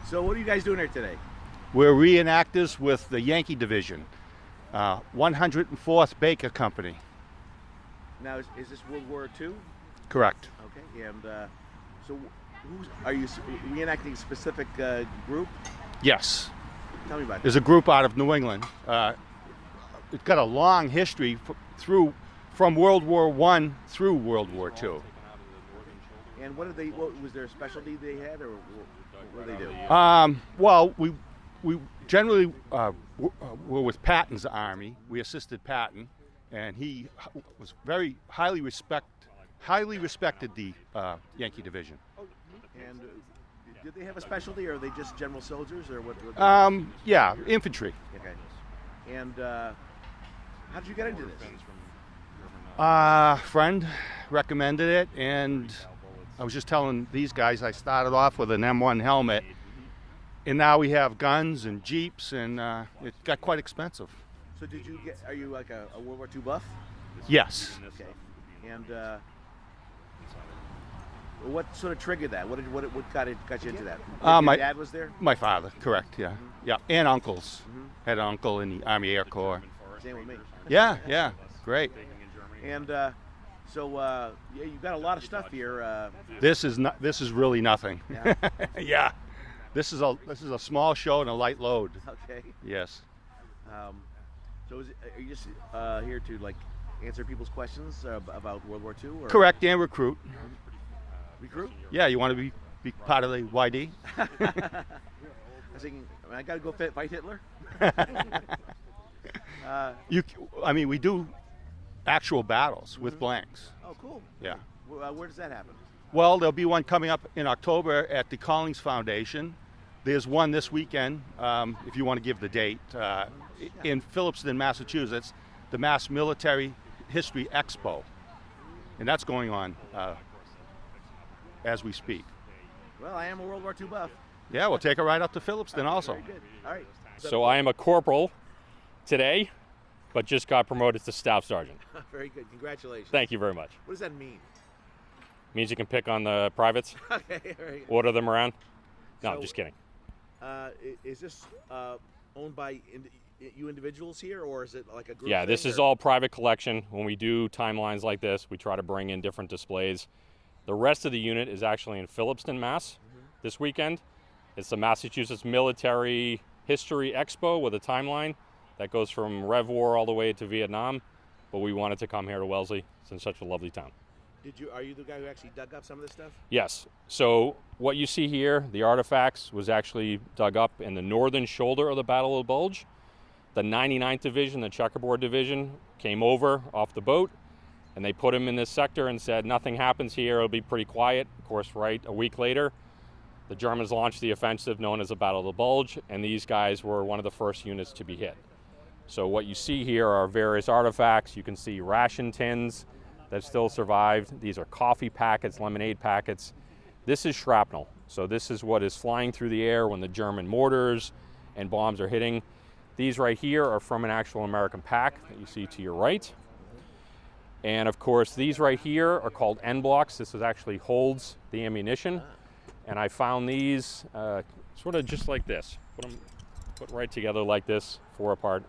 So what are you guys doing here today? We're re-enactors with the Yankee Division, 104th Baker Company. Now, is this World War II? Correct. Okay, and so are you reenacting a specific group? Yes. Tell me about that. There's a group out of New England. It's got a long history from World War I through World War II. And what was there a specialty they had, or what did they do? Well, we generally were with Patton's army. We assisted Patton, and he was very highly respected the Yankee Division. And did they have a specialty, or are they just general soldiers, or what? Yeah, infantry. Okay. And how did you get into this? Friend recommended it, and I was just telling these guys I started off with an M1 helmet, and now we have guns and Jeeps, and it got quite expensive. So are you like a World War II buff? Yes. Okay. And what sort of triggered that? What got you into that? My dad was there? My father, correct, yeah. Yeah, and uncles. Had an uncle in the Army Air Corps. Same with me. Yeah, great. And so you've got a lot of stuff here. This is really nothing. Yeah. Yeah. This is a small show and a light load. Okay. Yes. So are you just here to answer people's questions about World War II? Or? Correct, and recruit. Recruit? Yeah, you want to be part of the YD? I was thinking, I got to go fight Hitler. We do actual battles with blanks. Oh, cool. Yeah. Where does that happen? Well, there'll be one coming up in October at the Collings Foundation. There's one this weekend, if you want to give the date, in Phillipston, Massachusetts, the Mass Military History Expo. And that's going on as we speak. Well, I am a World War II buff. Yeah, we'll take a ride up to Phillipston also. Very good. All right. So I am a corporal today, but just got promoted to staff sergeant. Very good. Congratulations. Thanh you very much. What does that mean? Means you can pick on the privates, Okay. All right. order them around. No, So- I'm just kidding. Is this owned by you individuals here, or is it like a group? Yeah, thing, this is or? all private collection. When we do timelines like this, we try to bring in different displays. The rest of the unit is actually in Phillipston, Mass. This weekend. It's the Massachusetts Military History Expo with a timeline that goes from Rev War all the way to Vietnam. But we wanted to come here to Wellesley. It's such a lovely town. Are you the guy who actually dug up some of this stuff? Yes. So what you see here, the artifacts, was actually dug up in the northern shoulder of the Battle of the Bulge. The 99th Division, the Checkerboard Division, came over off the boat, and they put them in this sector and said, nothing happens here, it'll be pretty quiet. Of course, right a week later, the Germans launched the offensive known as the Battle of the Bulge, and these guys were one of the first units to be hit. So what you see here are various artifacts. You can see ration tins that still survived. These are coffee packets, lemonade packets. This is shrapnel. So this is what is flying through the air when the German mortars and bombs are hitting. These right here are from an actual American pack that you see to your right. And of course, these right here are called end blocks. This actually holds the ammunition. And I found these sort of just like this. Put right together like this, 4 apart,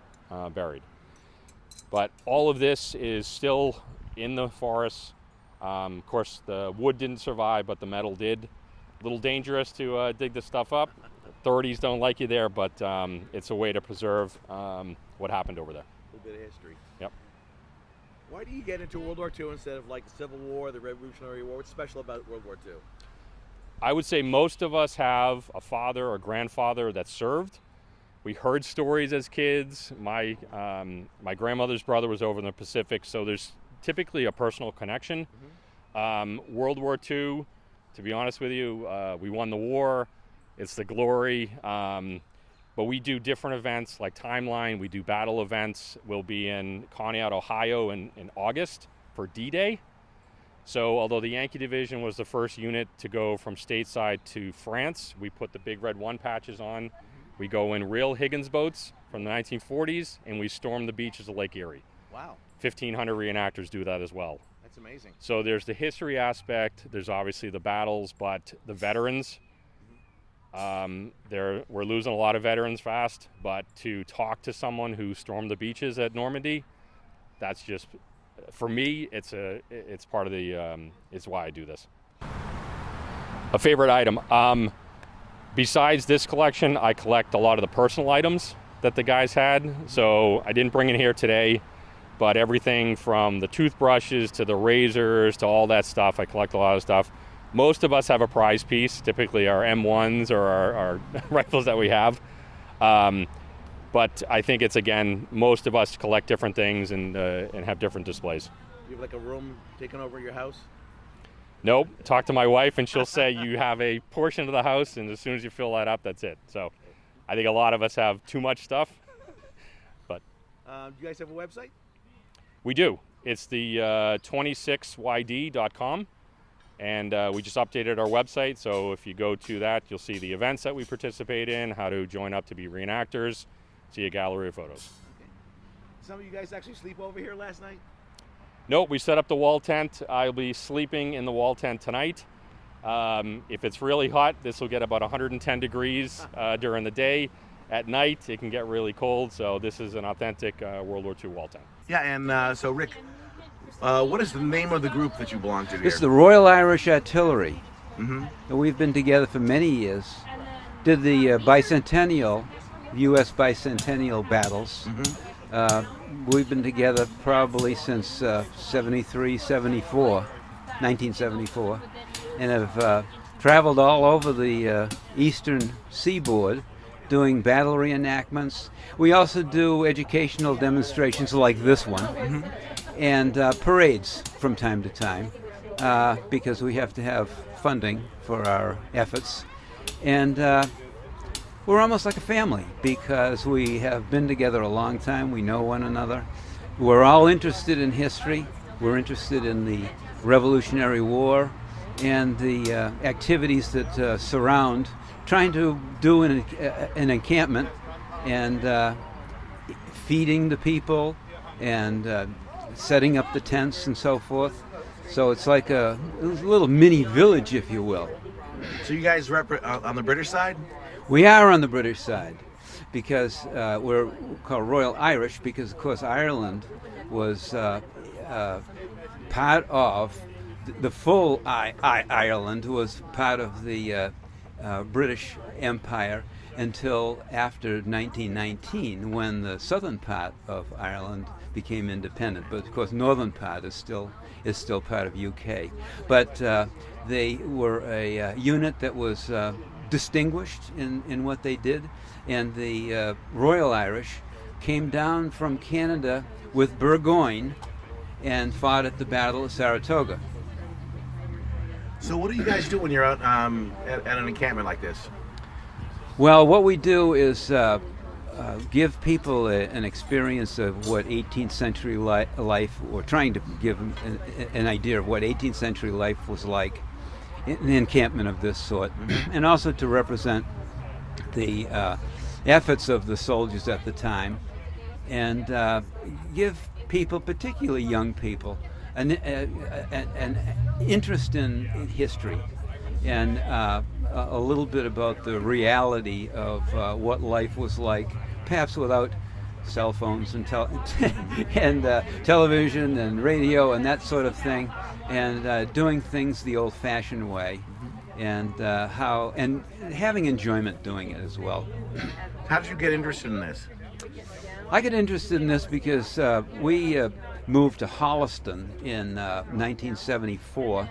buried. But all of this is still in the forest. Of course, the wood didn't survive, but the metal did. A little dangerous to dig this stuff up. Authorities don't like you there, but it's a way to preserve what happened over there. A little bit of history. Yep. Why do you get into World War II instead of like the Civil War, the Revolutionary War? What's special about World War II? I would say most of us have a father or grandfather that served. We heard stories as kids. My grandmother's brother was over in the Pacific, so there's typically a personal connection. World War II, to be honest with you, we won the war. It's the glory. But we do different events like Timeline. We do battle events. We'll be in Conneaut, Ohio in August for D-Day. So although the Yankee Division was the first unit to go from stateside to France, we put the big red 1 patches on. We go in real Higgins boats from the 1940s, and we storm the beaches of Lake Erie. Wow. 1,500 reenactors do that as well. That's amazing. So there's the history aspect, there's obviously the battles, but the veterans We're losing a lot of veterans fast, but to talk to someone who stormed the beaches at Normandy, that's just, for me, it's part of the, it's why I do this. A favorite item. Besides this collection, I collect a lot of the personal items that the guys had. So I didn't bring it here today, but everything from the toothbrushes to the razors to all that stuff, I collect a lot of stuff. Most of us have a prize piece, typically our M1s or our rifles that we have. But I think it's, again, most of us collect different things and have different displays. You have like a room taken over your house? Nope. Talk to my wife and she'll say you have a portion of the house, and as soon as you fill that up, that's it. So I think a lot of us have too much stuff. But do you guys have a website? We do. It's the 26yd.com. And we just updated our website, so if you go to that, you'll see the events that we participate in, how to join up to be reenactors, see a gallery of photos. Okay. Some of you guys actually sleep over here last night? Nope, we set up the wall tent. I'll be sleeping in the wall tent tonight. If it's really hot, this will get about 110 degrees during the day. At night, it can get really cold, so this is an authentic World War II wall tent. Yeah, and so Rick, what is the name of the group that you belong to here? This is the Royal Irish Artillery. Mm-hmm. We've been together for many years. Did the bicentennial, U.S. bicentennial battles. Mm-hmm. We've been together probably since 1974, and have traveled all over the eastern seaboard doing battle reenactments. We also do educational demonstrations like this one. Mm-hmm. And parades from time to time, because we have to have funding for our efforts. And we're almost like a family because we have been together a long time. We know one another. We're all interested in history. We're interested in the Revolutionary War and the activities that surround trying to do an encampment and feeding the people and setting up the tents and so forth. So it's like a little mini village, if you will. So you guys on the British side? We are on the British side because we're called Royal Irish because, of course, Ireland was part of the full Ireland was part of the British Empire until after 1919, when the southern part of Ireland became independent. But of course, northern part is still part of UK. But they were a unit that was distinguished in what they did, and the Royal Irish came down from Canada with Burgoyne and fought at the Battle of Saratoga. So what do you guys do when you're out at an encampment like this? Well, what we do is give people an experience of what 18th century life, or trying to give them an idea of what 18th century life was like in an encampment of this sort, and also to represent the efforts of the soldiers at the time, and give people, particularly young people, an interest in history and a little bit about the reality of what life was like, perhaps without cell phones and television and radio and that sort of thing, and doing things the old-fashioned way, and having enjoyment doing it as well. How did you get interested in this? I got interested in this because we moved to Holliston in 1974,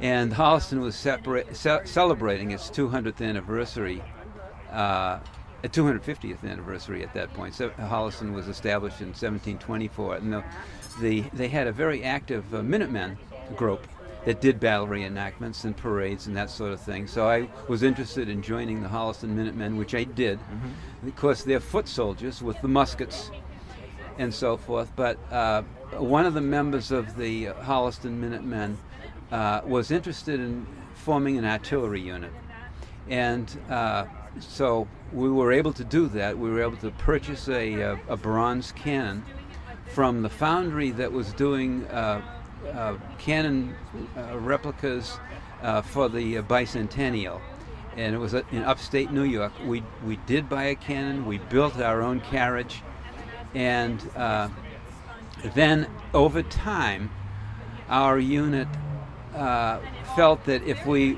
and Holliston was celebrating its 200th anniversary, 250th anniversary at that point. So Holliston was established in 1724, and they had a very active Minutemen group that did battle reenactments and parades and that sort of thing. So I was interested in joining the Holliston Minutemen, which I did. Of course, they're foot soldiers with the muskets and so forth, but one of the members of the Holliston Minutemen was interested in forming an artillery unit, and so we were able to do that. We were able to purchase a bronze cannon from the foundry that was doing cannon replicas for the bicentennial, and it was in upstate New York. We did buy a cannon. We built our own carriage, and then over time, our unit felt that if we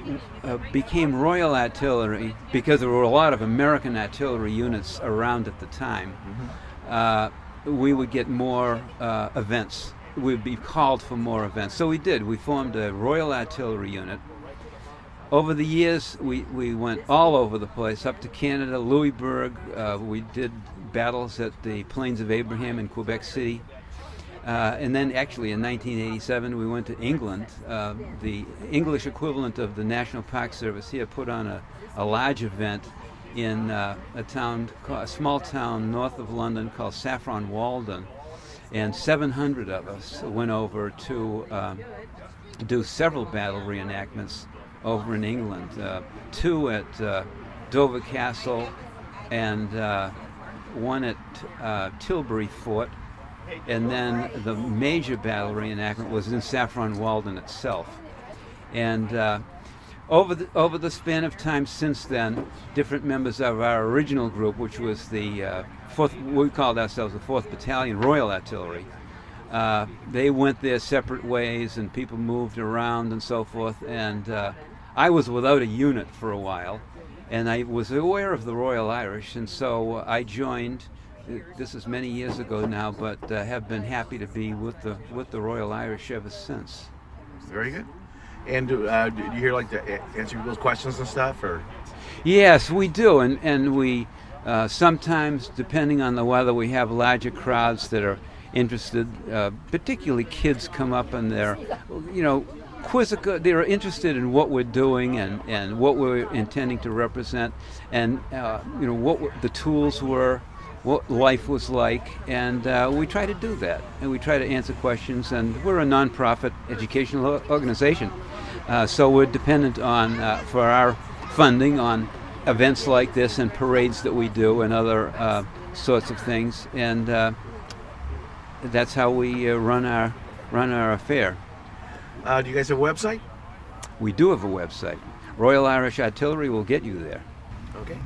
became Royal Artillery, because there were a lot of American artillery units around at the time, we would get more events. We'd be called for more events. So we did. We formed a Royal Artillery unit. Over the years, we went all over the place, up to Canada, Louisbourg. We did battles at the Plains of Abraham in Quebec City. And then actually in 1987 we went to England. The English equivalent of the National Park Service here put on a large event in a small town north of London called Saffron Walden. And 700 of us went over to do several battle reenactments over in England. 2 at Dover Castle and 1 at Tilbury Fort. And then the major battle reenactment was in Saffron Walden itself. And over the span of time since then, different members of our original group, which was the 4th, we called ourselves the 4th Battalion Royal Artillery, they went their separate ways and people moved around and so forth. And I was without a unit for a while, and I was aware of the Royal Irish, and so I joined. This is many years ago now, but have been happy to be with the Royal Irish ever since. Very good. And do you hear like to answer people's questions and stuff, or? Yes, we do, and we sometimes, depending on the weather, we have larger crowds that are interested. Particularly kids come up and they're, quizzical. They're interested in what we're doing and what we're intending to represent, and what the tools were, what life was like, and we try to do that, and we try to answer questions. And we're a non-profit educational organization, so we're dependent on for our funding on events like this and parades that we do and other sorts of things, and that's how we run our affair. Do you guys have a website? We do have a website. Royal Irish Artillery will get you there. Okay.